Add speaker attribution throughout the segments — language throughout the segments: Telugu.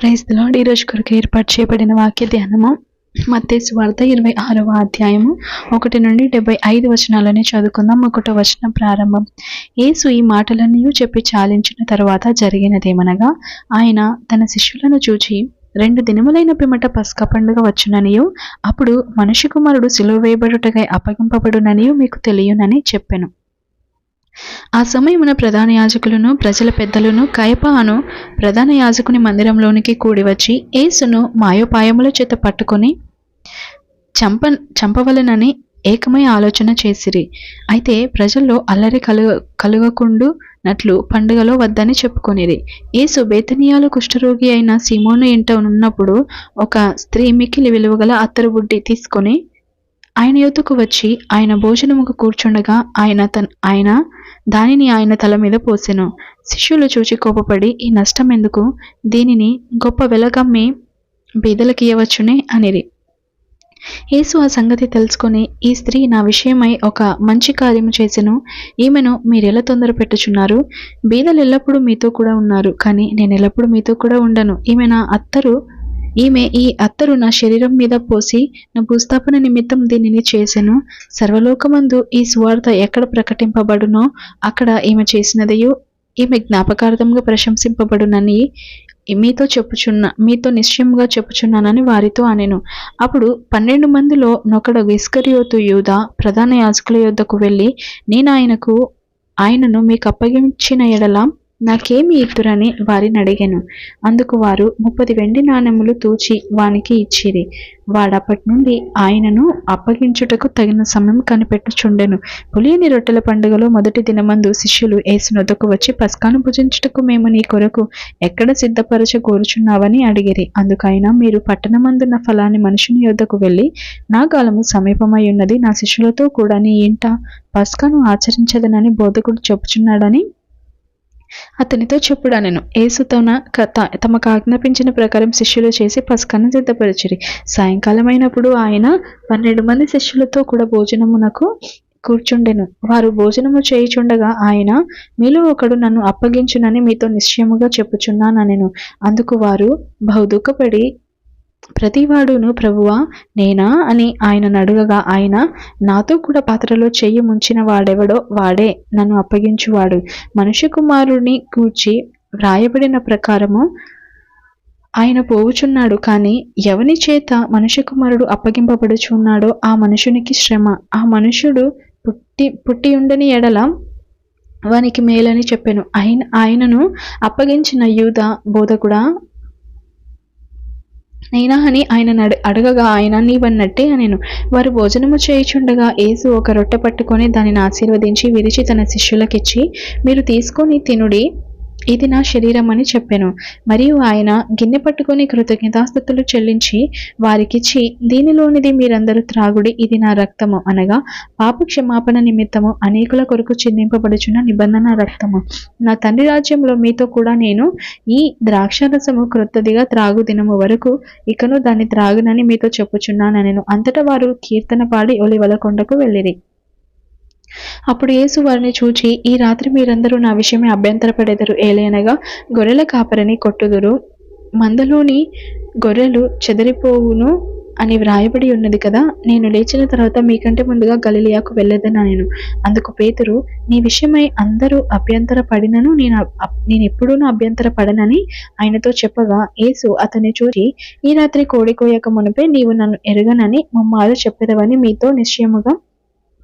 Speaker 1: Praise the lord. ఈ రోజు కొరకు ఏర్పాటు చేయబడిన వాక్య ధ్యానము మత్తయి సువార్త 26వ అధ్యాయము 1 నుండి 75 వచనాలని చదువుకుందాం. 1వ వచనం ప్రారంభం. యేసు ఈ మాటలన్నీ చెప్పి చాలించిన తరువాత జరిగినదేమనగా, ఆయన తన శిష్యులను చూచి, 2 దినములైన పిమ్మట పస్కా పండుగ వచ్చుననియు, అప్పుడు మనుష్య కుమారుడు సిలువ వేయబడుటకై అప్పగింపబడుననియు మీకు తెలియనని చెప్పెను. ఆ సమయమున ప్రధాన యాజకులను ప్రజల పెద్దలను కయప అను ప్రధాన యాజకుని మందిరంలోనికి కూడి వచ్చి యేసును మాయోపాయముల చేత పట్టుకొని చంపవలనని ఏకమై ఆలోచన చేసిరి. అయితే ప్రజల్లో అల్లరి కలుగకుండునట్లు పండుగలో వద్దని చెప్పుకొనిరి. యేసు బేతనియాలో కుష్ఠరోగి అయిన సీమోను ఇంట ఉన్నప్పుడు ఒక స్త్రీ మిక్కిలి విలువగల అత్తరు బుడ్డి తీసుకొని ఆయన యొద్దకు వచ్చి ఆయన భోజనముకు కూర్చుండగా ఆయన దానిని ఆయన తల మీద పోసెను. శిష్యులు చూచి కోపపడి, ఈ నష్టం ఎందుకు? దీనిని గొప్ప వెలగమ్మి బీదలకియ్యవచ్చునే అనిరి. యేసు ఆ సంగతి తెలుసుకొని, ఈ స్త్రీ నా విషయమై ఒక మంచి కార్యము చేసెను. ఈమెను మీరెలా తొందర పెట్టుచున్నారు? బీదలు ఎల్లప్పుడూ మీతో కూడా ఉన్నారు, కానీ నేను ఎల్లప్పుడూ మీతో కూడా ఉండను. ఈమె ఈ అత్తరు నా శరీరం మీద పోసి నా భూస్థాపన నిమిత్తం దీనిని చేసెను. సర్వలోకమందు ఈ సువార్త ఎక్కడ ప్రకటింపబడునో అక్కడ ఈమె చేసినదయు ఈమె జ్ఞాపకార్థంగా ప్రశంసింపబడునని మీతో నిశ్చయముగా చెప్పుచున్నానని వారితో అనెను. అప్పుడు 12 మందిలో నొకడు ఇస్కరియోతు యూదా ప్రధాన యాజకుల యొద్దకు వెళ్ళి, నేను ఆయనను మీకు అప్పగించిన ఎడల నాకేమి ఇత్తురని వారిని అడిగాను. అందుకు వారు 30 వెండి నాణెములు తూచి వానికి ఇచ్చిరి. వాడప్పటి నుండి ఆయనను అప్పగించుటకు తగిన సమయం కనిపెట్టుచుండెను. పులియని రొట్టెల పండుగలో మొదటి దినమందు శిష్యులు యేసునొద్దకు వచ్చి, పస్కాను భుజించుటకు మేము నీ కొరకు ఎక్కడ సిద్ధపరచ కోరుచున్నావని అడిగిరి. అందుకైనా, మీరు పట్టణమందున్న ఫలాని మనుషుని యొద్దకు వెళ్ళి, నా కాలము సమీపమై ఉన్నది, నా శిష్యులతో కూడా నీ ఇంట పస్కాను ఆచరించదనని బోధకుడు చెప్పుచున్నాడని అతనితో చెప్పుడనెను. యేసు తమకు ఆజ్ఞాపించిన ప్రకారం శిష్యులు చేసి పస్కాను సిద్ధపరిచిరి. సాయంకాలం అయినప్పుడు ఆయన 12 మంది శిష్యులతో కూడా భోజనమునకు కూర్చుండెను. వారు భోజనము చేయుచుండగా ఆయన, మీలో ఒకడు నన్ను అప్పగించునని మీతో నిశ్చయముగా చెప్పుచున్నానెను. అందుకు వారు బహు దుఃఖపడి, ప్రతివాడును ప్రభువా నేనా అని ఆయనను అడుగగా, ఆయన, నాతో కూడా పాత్రలో చెయ్యి ముంచిన వాడెవడో వాడే నన్ను అప్పగించువాడు. మనుష్య కుమారుని గూర్చి వ్రాయబడిన ప్రకారము ఆయన పోవుచున్నాడు, కానీ ఎవని చేత మనుష్య కుమారుడు అప్పగింపబడుచున్నాడో ఆ మనుషునికి శ్రమ. ఆ మనుష్యుడు పుట్టి ఉండని ఎడల వానికి మేలని చెప్పెను. ఆయనను అప్పగించిన యూదా బోధకుడా నేనా అని ఆయన అడగగా, ఆయన నీవన్నట్టే అనెను. వారు భోజనము చేయుచుండగా యేసు ఒక రొట్టె పట్టుకొని దానిని ఆశీర్వదించి విరిచి తన శిష్యులకిచ్చి, మీరు తీసుకొని తినుడి, ఇది నా శరీరం అని చెప్పెను. మరియు ఆయన గిన్నె పట్టుకొని కృతజ్ఞతాస్తుతులు చెల్లించి వారికిచ్చి, దీనిలోనిది మీరందరూ త్రాగుడి, ఇది నా రక్తము, అనగా పాప క్షమాపణ నిమిత్తము అనేకుల కొరకు చిందింపబడుచున్న నిబంధన రక్తము. నా తండ్రి రాజ్యంలో మీతో కూడా నేను ఈ ద్రాక్షారసము క్రొత్తదిగా త్రాగు దినము వరకు ఇకను దాన్ని త్రాగునని మీతో చెప్పుచున్నానెను. అంతటా వారు కీర్తన పాడి ఒలివల కొండకు వెళ్ళిరి. అప్పుడు యేసు వారిని చూచి, ఈ రాత్రి మీరందరూ నా విషయమే అభ్యంతరపడెదరు. ఏలయనగా గొర్రెల కాపరిని కొట్టుదురు, మందలోని గొర్రెలు చెదరిపోవును అని వ్రాయబడి ఉన్నది కదా. నేను లేచిన తర్వాత మీకంటే ముందుగా గలిలయకు వెళ్ళెదనెను. అందుకు పేతురు, నీ విషయమై అందరూ అభ్యంతర పడినను నేను ఎప్పుడూ అభ్యంతర పడనని ఆయనతో చెప్పగా, యేసు అతన్ని చూచి, ఈ రాత్రి కోడి కోయక మునిపే నీవు నన్ను ఎరుగనని ముమ్మారు చెప్పెదవని మీతో నిశ్చయముగా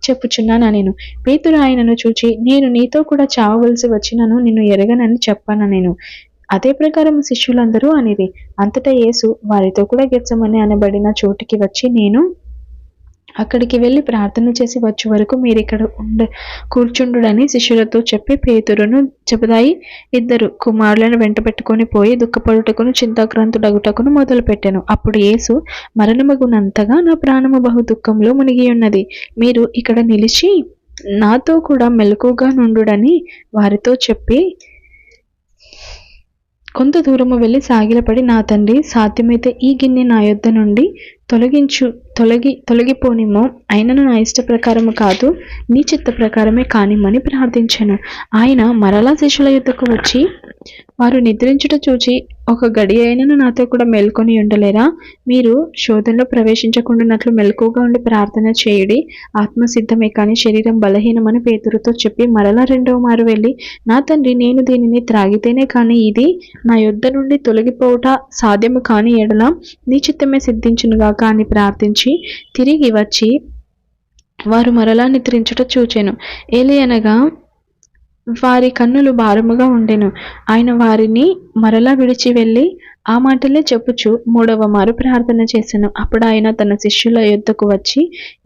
Speaker 1: చెప్పుచున్నానెను. పేతురు ఆయనను చూచి, నేను నీతో కూడా చావవలసి వచ్చినను నిన్ను ఎరగనని చెప్పనెను. అదే ప్రకారం శిష్యులందరూ అనిరి. అంతటా యేసు వారితో కూడా గెత్సెమనే అనబడిన చోటికి వచ్చి, నేను అక్కడికి వెళ్ళి ప్రార్థన చేసి వచ్చే వరకు మీరిక్కడ కూర్చుండుడని శిష్యులతో చెప్పి, పేతురును జెబెదాయి 2 కుమారులను వెంట పెట్టుకొని పోయి దుఃఖపడుటకును చింతాక్రాంతుడగుటకును మొదలుపెట్టెను. అప్పుడు యేసు, మరణమగునంతగా నా ప్రాణము బహు దుఃఖంలో మునిగి ఉన్నది. మీరు ఇక్కడ నిలిచి నాతో కూడా మెలకుగా నుండుడని వారితో చెప్పి కొంత దూరము వెళ్ళి సాగిలపడి, నా తండ్రి, సాధ్యమైతే ఈ గిన్నె నా యొద్ద నుండి తొలగించు, తొలగిపోనిమ్మో, అయినను నా ఇష్ట ప్రకారము కాదు, నీ చిత్త ప్రకారమే కానిమ్మని ప్రార్థించాను. ఆయన మరలా శిష్యుల యుద్ధకు వచ్చి, వారు నిద్రించుట చూచి, ఒక గడి అయినను నాతో కూడా మేల్కొని ఉండలేరా? మీరు శోధనలో ప్రవేశించకుండానట్లు మెలకుగా ఉండి ప్రార్థన చేయుడి. ఆత్మ సిద్ధమే కానీ శరీరం బలహీనమని పేతురుతో చెప్పి మరలా 2వ మారు వెళ్ళి, నా తండ్రి, నేను దీనిని త్రాగితేనే కానీ ఇది నా యొద్ద నుండి తొలగిపోవుట సాధ్యము కాని ఎడల నీ చిత్తమే సిద్ధించునుగాక అని ప్రార్థించి తిరిగి వచ్చి వారు మరలా నిద్రించుట చూచెను. ఏలియనగా వారి కన్నులు భారముగా ఉండెను. ఆయన వారిని మరలా విడిచి వెళ్ళి ఆ మాటలే చెప్పుచు 3వ మారు ప్రార్థన చేసెను. అప్పుడు ఆయన తన శిష్యుల యొద్దకు వచ్చి,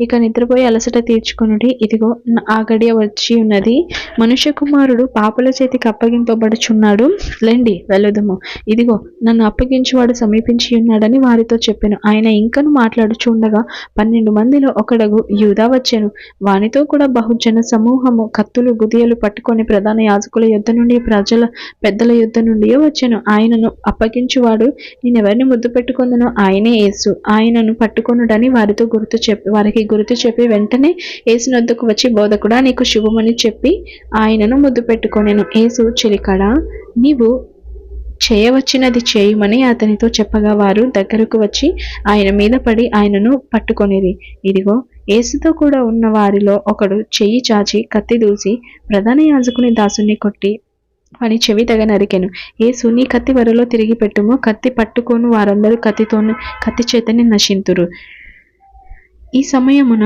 Speaker 1: ఇక నిద్రపోయి అలసట తీర్చుకొనుడి, ఇదిగో ఆ గడియ వచ్చి ఉన్నది, మనుష్య కుమారుడు పాపుల చేతికి అప్పగింపబడుచున్నాడు, లెండి వెళుదుము, ఇదిగో నన్ను అప్పగించువాడు సమీపించి ఉన్నాడని వారితో చెప్పెను. ఆయన ఇంకను మాట్లాడుచుండగా 12 మందిలో ఒకడగు యూదా వచ్చెను. వానితో కూడా బహుజన సమూహము కత్తులు గుదియలు పట్టుకొని ప్రధాన యాజకుల యొద్ద నుండి ప్రజల పెద్దల యొద్ద నుండి వచ్చెను. ఆయనను అప్పగించు వాడు, నేనెవరిని ముద్దు పెట్టుకొందునో ఆయనే యేసు, ఆయనను పట్టుకొనుడని వారికి గుర్తు చెప్పి వెంటనే యేసు వద్దకు వచ్చి, బోధకుడా, నీకు శుభమని చెప్పి ఆయనను ముద్దు పెట్టుకొనెను. యేసు, చిలికడా, నీవు చేయవచ్చినది చేయమని అతనితో చెప్పగా వారు దగ్గరకు వచ్చి ఆయన మీద పడి ఆయనను పట్టుకొనిరి. ఇదిగో యేసుతో కూడా ఉన్న వారిలో ఒకడు చెయ్యి చాచి కత్తి దూసి ప్రధాన యాజకుని దాసుని కొట్టి వాని చెవి తెగ నరికెను. యేసు, నీ కత్తి వరలో తిరిగి పెట్టుము, కత్తి పట్టుకోను వారందరూ కత్తి చేతని నశింతురు. ఈ సమయమున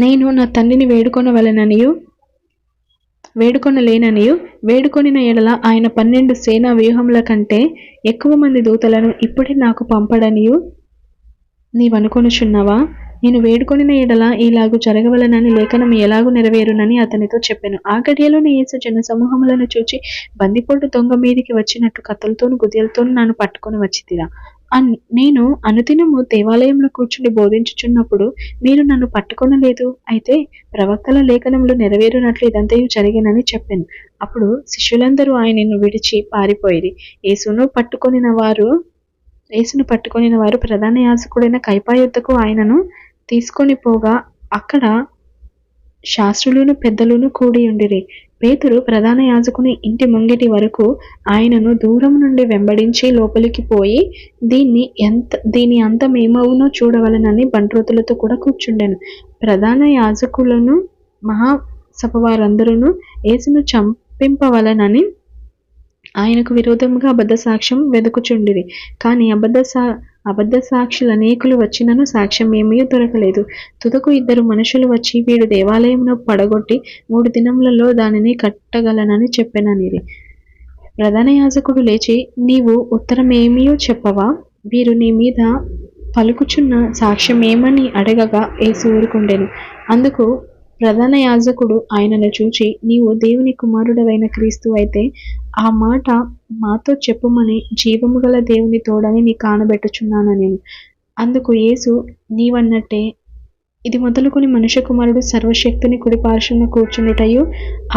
Speaker 1: నేను నా తండ్రిని వేడుకొనలేననియు వేడుకొనిన ఎడల ఆయన 12 సేనా వ్యూహముల కంటే ఎక్కువ మంది దూతలను ఇప్పుడే నాకు పంపడనియు నీవనుకొనుచున్నావా? నేను వేడుకొనిన ఎడల ఇలాగు జరగవలనని లేఖనం ఎలాగూ నెరవేరునని అతనితో చెప్పెను. ఆ గడియలోనే యేసు జన సమూహములను చూచి, బందిపోటు దొంగ మీదికి వచ్చినట్టు కత్తులతోను గుదియలతోను నన్ను పట్టుకొని వచ్చితిరా? నేను అనుదినము దేవాలయంలో కూర్చుని బోధించుచున్నప్పుడు మీరు నన్ను పట్టుకొనలేదు. అయితే ప్రవక్తల లేఖనములు నెరవేరునట్లు ఇదంతయు జరిగినని చెప్పాను. అప్పుడు శిష్యులందరూ ఆయనను విడిచి పారిపోయిరి. యేసును పట్టుకొనిన వారు ప్రధాన యాజకుడైన కయప యొద్దకు ఆయనను తీసుకొని పోగా అక్కడ శాస్త్రులను పెద్దలను కూడి ఉండిరి. పేతురు ప్రధాన యాజకుని ఇంటి ముంగిటి వరకు ఆయనను దూరం నుండి వెంబడించి లోపలికి పోయి దీని అంతమేమవునో చూడవలనని బంట్రోతులతో కూడా కూర్చుండెను. ప్రధాన యాజకులను మహాసభ వారందరూ యేసును చంపింపవలనని ఆయనకు విరోధముగా అబద్ధ సాక్ష్యం వెదుకుచుండిరి. కానీ అబద్ధ సాక్షులు అనేకులు వచ్చినను సాక్ష్యం ఏమీ దొరకలేదు. తుదకు 2 మనుషులు వచ్చి, వీడు దేవాలయమును పడగొట్టి 3 దినములలో దానిని కట్టగలనని చెప్పెననిరి. ప్రధాన యాజకుడు లేచి, నీవు ఉత్తరమేమీ చెప్పవా? వీరు నీ మీద పలుకుచున్న సాక్ష్యం ఏమని అడగగా యేసు ఊరుకుండెను. అందుకు ప్రధాన యాజకుడు ఆయనను చూచి, నీవు దేవుని కుమారుడవైన క్రీస్తు అయితే ఆ మాట మాతో చెప్పుమని జీవము గల దేవుని తోడని నీ కానబెట్టుచున్నానెను. అందుకు యేసు, నీవన్నట్టే ఇది మొదలుకొని మనుష్య కుమారుడు సర్వశక్తిని కుడి పార్శ్వమున కూర్చుండుటయు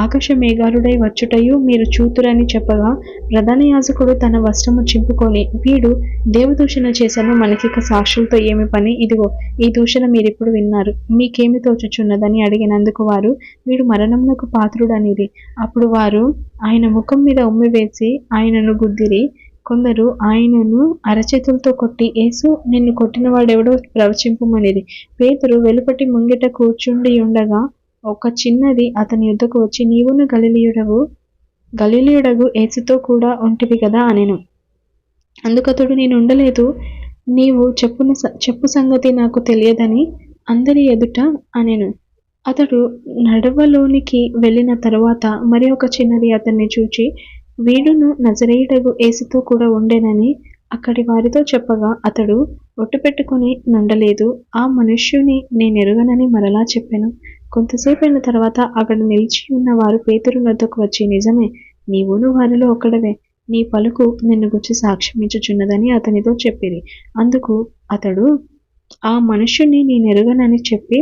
Speaker 1: ఆకాశ మేఘారుడై వచ్చుటయు మీరు చూతురని చెప్పగా, ప్రధాన యాజకుడు తన వస్త్రము చింపుకొని, వీడు దేవదూషణ చేశాను, మనకిక సాక్షులతో ఏమి పని? ఇదిగో ఈ దూషణ మీరిప్పుడు విన్నారు, మీకేమి తోచుచున్నదని అడిగినందుకు వారు, వీడు మరణమునకు పాత్రుడనిది. అప్పుడు వారు ఆయన ముఖం మీద ఉమ్మివేసి ఆయనను గుద్దిరి. కొందరు ఆయనను అరచేతులతో కొట్టి, యేసు, నిన్ను కొట్టినవాడెవడో ప్రవచింపుమనిది. పేతురు వెలుపటి ముంగిట కూర్చుండి ఉండగా ఒక చిన్నది అతని యుద్ధకు వచ్చి, నీవును గలిలయుడగు యేసుతో కూడా ఉంటివి కదా అనెను. అందుకతడు, నేను ఉండలేదు, నీవు చెప్పు సంగతి నాకు తెలియదని అందరి ఎదుట అనెను. అతడు నడవలోనికి వెళ్ళిన తరువాత మరి ఒక చిన్నది అతన్ని చూచి, వీడును నజరేయుడగు యేసుతో కూడా ఉండెనని అక్కడి వారితో చెప్పగా, అతడు ఒట్టు పెట్టుకుని నుండలేదు, ఆ మనుష్యుని నేనెరుగనని మరలా చెప్పెను. కొంతసేపైన తర్వాత అక్కడ నిలిచి ఉన్న వారు పేతురు వద్దకు వచ్చి, నిజమే, నీవును వారిలో ఒకడవే, నీ పలుకు నిన్ను గురించి సాక్ష్యమిచ్చుచున్నదని అతనితో చెప్పిరి. అందుకు అతడు, ఆ మనుష్యుని నేనెరుగనని చెప్పి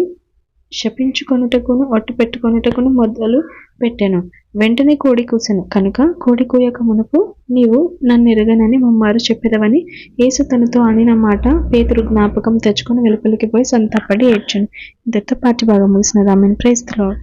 Speaker 1: శపించుకొనుటకును ఒట్టు పెట్టుకొనుటకును మొదలు పెట్టెను. వెంటనే కోడి కూసెను. కనుక కోడి కూయక మునుపు నీవు నన్నెరుగనని ముమ్మారు చెప్పెదవని యేసు తనతో అనిన మాట పేతురు జ్ఞాపకం తెచ్చుకొని వెలుపలికి పోయి సంతాపడి ఏడ్చెను. ఇంతటితో పాఠ్య భాగం ముగిసినది. ఆమేన్. Praise the lord.